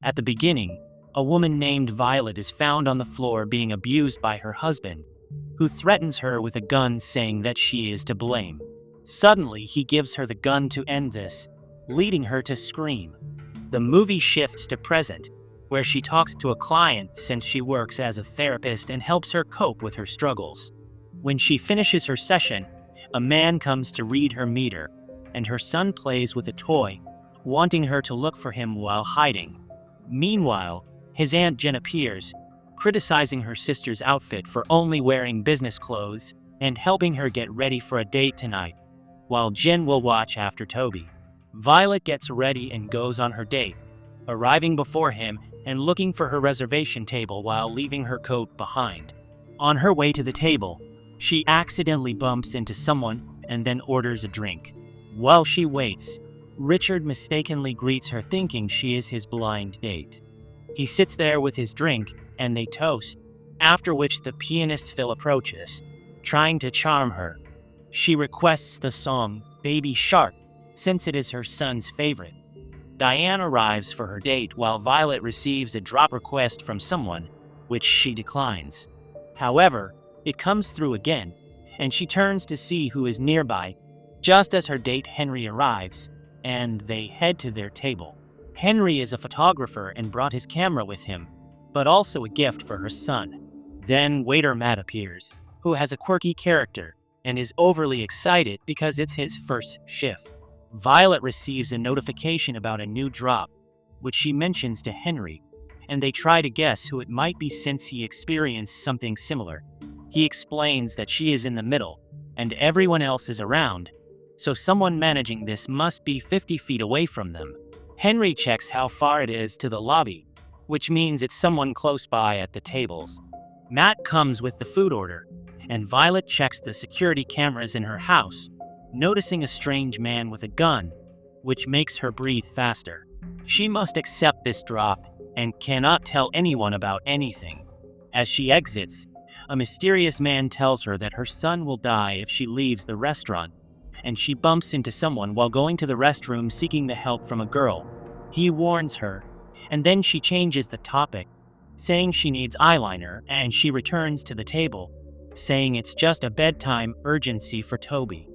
At the beginning, a woman named Violet is found on the floor being abused by her husband, who threatens her with a gun saying that she is to blame. Suddenly, he gives her the gun to end this, leading her to scream. The movie shifts to present, where she talks to a client since she works as a therapist and helps her cope with her struggles. When she finishes her session, a man comes to read her meter, and her son plays with a toy, wanting her to look for him while hiding. Meanwhile, his Aunt Jen appears, criticizing her sister's outfit for only wearing business clothes and helping her get ready for a date tonight, while Jen will watch after Toby. Violet gets ready and goes on her date, arriving before him and looking for her reservation table while leaving her coat behind. On her way to the table, she accidentally bumps into someone and then orders a drink. While she waits, Richard mistakenly greets her thinking she is his blind date. He sits there with his drink and they toast, after which the pianist Phil approaches, trying to charm her. She requests the song Baby Shark since it is her son's favorite. Diane arrives for her date while Violet receives a drop request from someone, which she declines. However, it comes through again, and she turns to see who is nearby, just as her date Henry arrives, and they head to their table. Henry is a photographer and brought his camera with him, but also a gift for her son. Then waiter Matt appears, who has a quirky character and is overly excited because it's his first shift. Violet receives a notification about a new drop, which she mentions to Henry, and they try to guess who it might be since he experienced something similar. He explains that she is in the middle, and everyone else is around, so someone managing this must be 50 feet away from them. Henry checks how far it is to the lobby, which means it's someone close by at the tables. Matt comes with the food order, and Violet checks the security cameras in her house, noticing a strange man with a gun, which makes her breathe faster. She must accept this drop and cannot tell anyone about anything. As she exits, a mysterious man tells her that her son will die if she leaves the restaurant, and she bumps into someone while going to the restroom seeking the help from a girl. He warns her, and then she changes the topic, saying she needs eyeliner, and she returns to the table, saying it's just a bedtime urgency for Toby.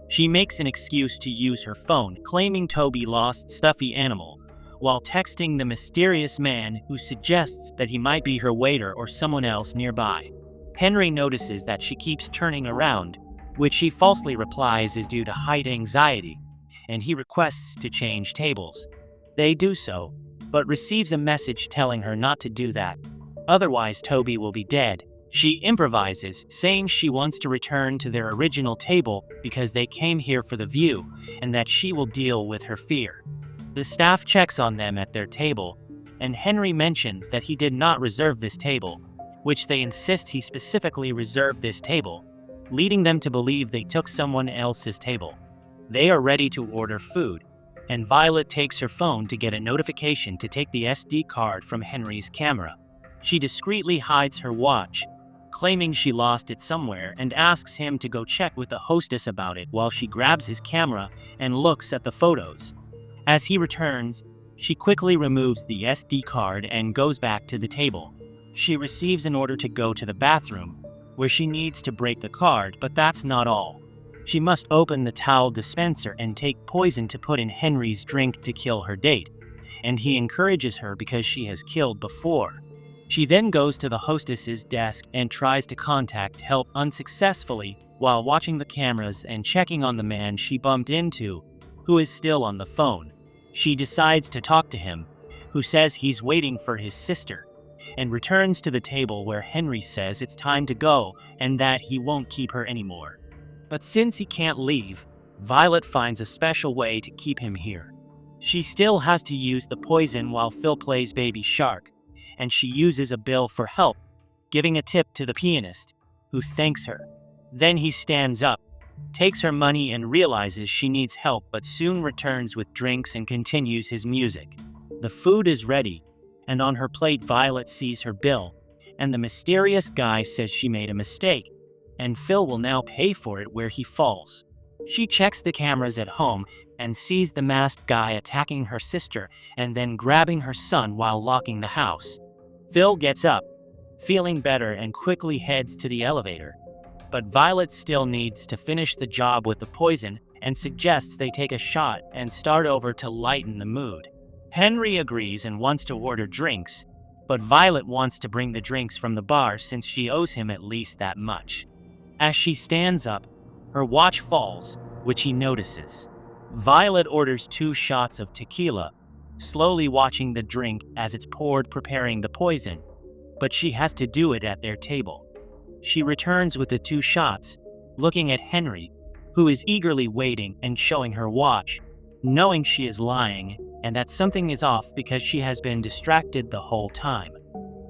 She makes an excuse to use her phone, claiming Toby lost stuffy animal, while texting the mysterious man who suggests that he might be her waiter or someone else nearby. Henry notices that she keeps turning around, which he falsely replies is due to height anxiety, and he requests to change tables. They do so, but receives a message telling her not to do that, otherwise Toby will be dead. She improvises, saying she wants to return to their original table because they came here for the view, and that she will deal with her fear. The staff checks on them at their table, and Henry mentions that he did not reserve this table, which they insist he specifically reserved this table, leading them to believe they took someone else's table. They are ready to order food, and Violet takes her phone to get a notification to take the SD card from Henry's camera. She discreetly hides her watch, claiming she lost it somewhere, and asks him to go check with the hostess about it while she grabs his camera and looks at the photos. As he returns, she quickly removes the SD card and goes back to the table. She receives an order to go to the bathroom, where she needs to break the card, but that's not all. She must open the towel dispenser and take poison to put in Henry's drink to kill her date, and he encourages her because she has killed before. She then goes to the hostess's desk and tries to contact help unsuccessfully while watching the cameras and checking on the man she bumped into, who is still on the phone. She decides to talk to him, who says he's waiting for his sister, and returns to the table where Henry says it's time to go and that he won't keep her anymore. But since he can't leave, Violet finds a special way to keep him here. She still has to use the poison while Phil plays Baby Shark, and she uses a bill for help, giving a tip to the pianist, who thanks her. Then he stands up, takes her money and realizes she needs help, but soon returns with drinks and continues his music. The food is ready, and on her plate Violet sees her bill, and the mysterious guy says she made a mistake, and Phil will now pay for it where he falls. She checks the cameras at home and sees the masked guy attacking her sister and then grabbing her son while locking the house. Phil gets up, feeling better, and quickly heads to the elevator. But Violet still needs to finish the job with the poison and suggests they take a shot and start over to lighten the mood. Henry agrees and wants to order drinks, but Violet wants to bring the drinks from the bar since she owes him at least that much. As she stands up, her watch falls, which he notices. Violet orders 2 shots of tequila, slowly watching the drink as it's poured, preparing the poison, but she has to do it at their table. She returns with the 2 shots, looking at Henry, who is eagerly waiting and showing her watch, knowing she is lying and that something is off because she has been distracted the whole time.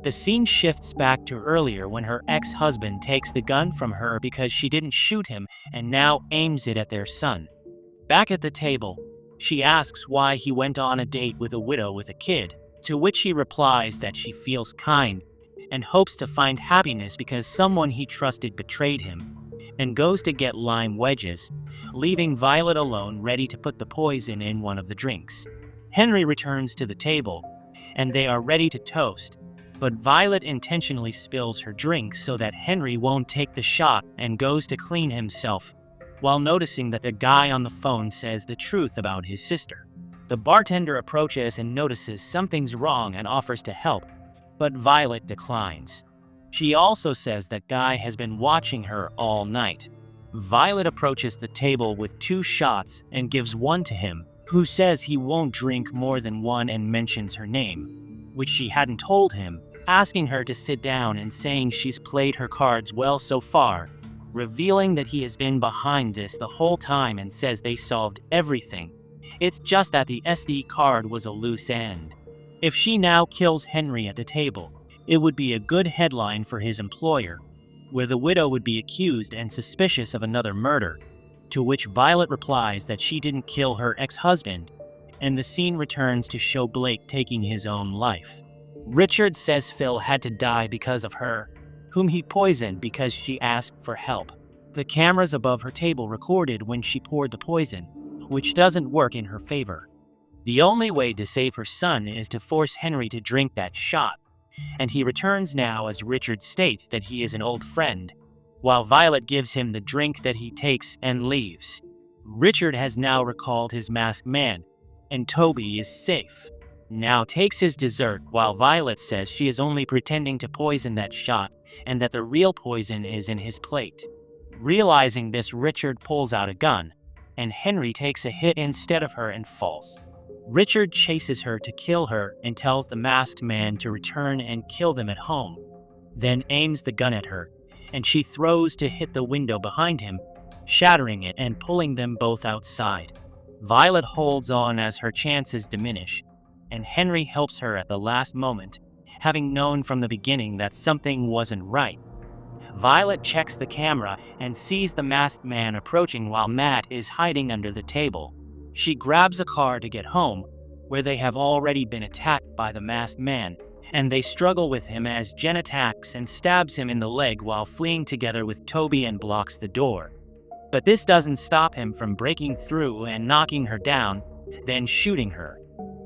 The scene shifts back to earlier when her ex-husband takes the gun from her because she didn't shoot him and now aims it at their son. Back at the table, she asks why he went on a date with a widow with a kid, to which he replies that she feels kind and hopes to find happiness because someone he trusted betrayed him, and goes to get lime wedges, leaving Violet alone ready to put the poison in one of the drinks. Henry returns to the table, and they are ready to toast, but Violet intentionally spills her drink so that Henry won't take the shot and goes to clean himself, while noticing that the guy on the phone says the truth about his sister. The bartender approaches and notices something's wrong and offers to help, but Violet declines. She also says that Guy has been watching her all night. Violet approaches the table with 2 shots and gives one to him, who says he won't drink more than one and mentions her name, which she hadn't told him, asking her to sit down and saying she's played her cards well so far, revealing that he has been behind this the whole time and says they solved everything. It's just that the SD card was a loose end. If she now kills Henry at the table, it would be a good headline for his employer, where the widow would be accused and suspicious of another murder, to which Violet replies that she didn't kill her ex-husband, and the scene returns to show Blake taking his own life. Richard says Phil had to die because of her, whom he poisoned because she asked for help. The cameras above her table recorded when she poured the poison, which doesn't work in her favor. The only way to save her son is to force Henry to drink that shot, and he returns now as Richard states that he is an old friend, while Violet gives him the drink that he takes and leaves. Richard has now recalled his masked man, and Toby is safe. Now takes his dessert while Violet says she is only pretending to poison that shot and that the real poison is in his plate. Realizing this, Richard pulls out a gun, and Henry takes a hit instead of her and falls. Richard chases her to kill her and tells the masked man to return and kill them at home, then aims the gun at her, and she throws to hit the window behind him, shattering it and pulling them both outside. Violet holds on as her chances diminish, and Henry helps her at the last moment, having known from the beginning that something wasn't right. Violet checks the camera and sees the masked man approaching while Matt is hiding under the table. She grabs a car to get home, where they have already been attacked by the masked man, and they struggle with him as Jen attacks and stabs him in the leg while fleeing together with Toby and blocks the door. But this doesn't stop him from breaking through and knocking her down, then shooting her.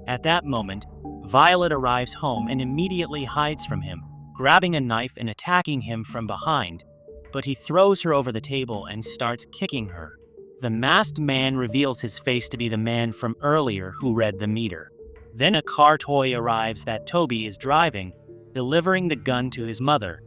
At that moment, Violet arrives home and immediately hides from him, grabbing a knife and attacking him from behind, but he throws her over the table and starts kicking her. The masked man reveals his face to be the man from earlier who read the meter. Then a car toy arrives that Toby is driving, delivering the gun to his mother,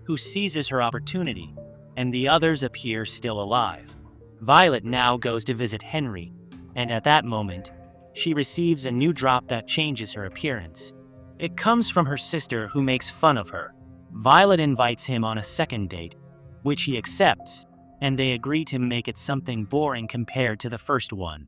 who seizes her opportunity, and the others appear still alive. Violet now goes to visit Henry, and at that moment, she receives a new drop that changes her appearance. It comes from her sister, who makes fun of her. Violet invites him on a second date, which he accepts, and they agree to make it something boring compared to the first one.